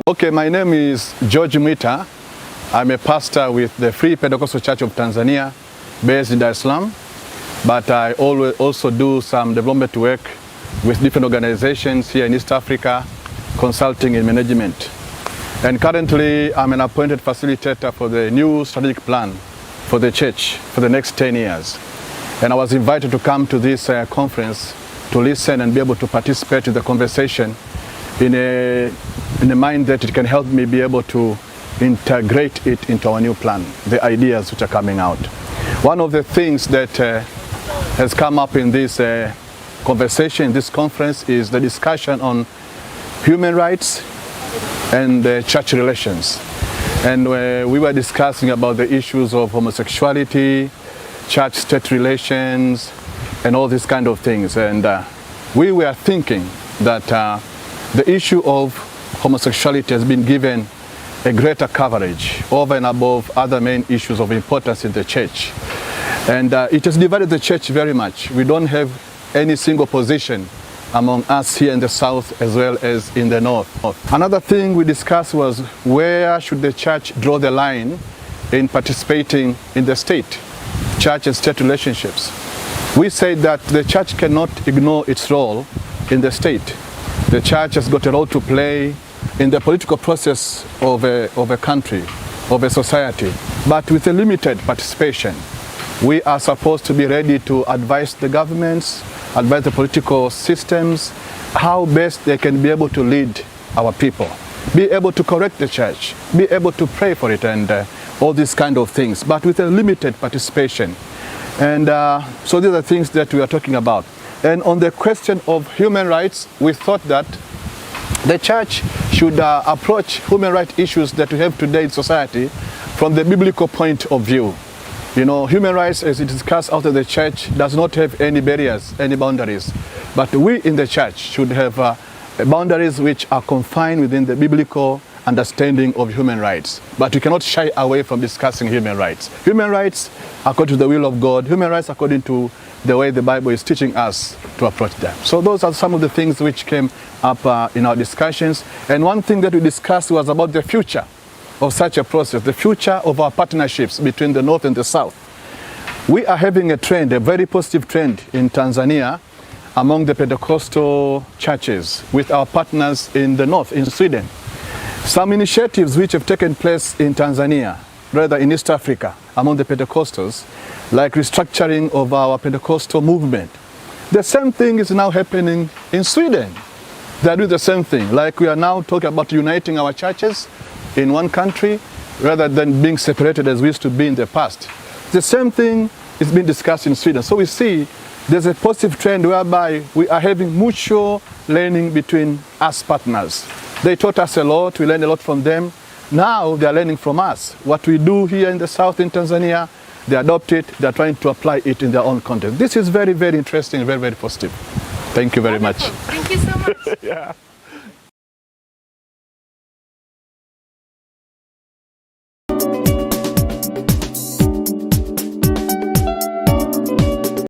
Okay, my name is Mwita. I'm a pastor with the Free Pentecostal Church of Tanzania, based in Dar es Salaam. But I also do some development work with different organizations here in East Africa, consulting in management. And currently, I'm an appointed facilitator for the new strategic plan for the church for the next 10 years. And I was invited to come to this conference to listen and be able to participate in the conversation in a mind that it can help me be able to integrate it into our new plan, the ideas which are coming out. One of the things that has come up in this conversation, this conference, is the discussion on human rights and church relations. And we were discussing about the issues of homosexuality, church-state relations, and all these kind of things. And we were thinking that the issue of homosexuality has been given a greater coverage over and above other main issues of importance in the church. And it has divided the church very much. We don't have any single position among us here in the south as well as in the north. Another thing we discussed was where should the church draw the line in participating in the state, church and state relationships. We said that the church cannot ignore its role in the state. The church has got a role to play in the political process of a country, of a society, but with a limited participation. We are supposed to be ready to advise the governments, advise the political systems, how best they can be able to lead our people, be able to correct the church, be able to pray for it, and all these kind of things, but with a limited participation. And so these are things that we are talking about. And on the question of human rights, we thought that the church should approach human rights issues that we have today in society from the biblical point of view. You know, human rights, as it is discussed out of the church, does not have any barriers, any boundaries. But we in the church should have boundaries which are confined within the biblical understanding of human rights. But we cannot shy away from discussing human rights. Human rights according to the will of God, human rights according to the way the Bible is teaching us to approach them. So those are some of the things which came up in our discussions. And one thing that we discussed was about the future of such a process, the future of our partnerships between the North and the South. We are having a trend, a very positive trend in Tanzania among the Pentecostal churches with our partners in the North, in Sweden. Some initiatives which have taken place in Tanzania, rather in East Africa, among the Pentecostals, like restructuring of our Pentecostal movement. The same thing is now happening in Sweden. They are doing the same thing, like we are now talking about uniting our churches in one country rather than being separated as we used to be in the past. The same thing is being discussed in Sweden. So we see there's a positive trend whereby we are having mutual learning between us partners. They taught us a lot, we learned a lot from them. Now they are learning from us. What we do here in the south in Tanzania, they adopt it, they are trying to apply it in their own context. This is very, very interesting, very, very positive. Thank you very much. Thank you so much. Yeah.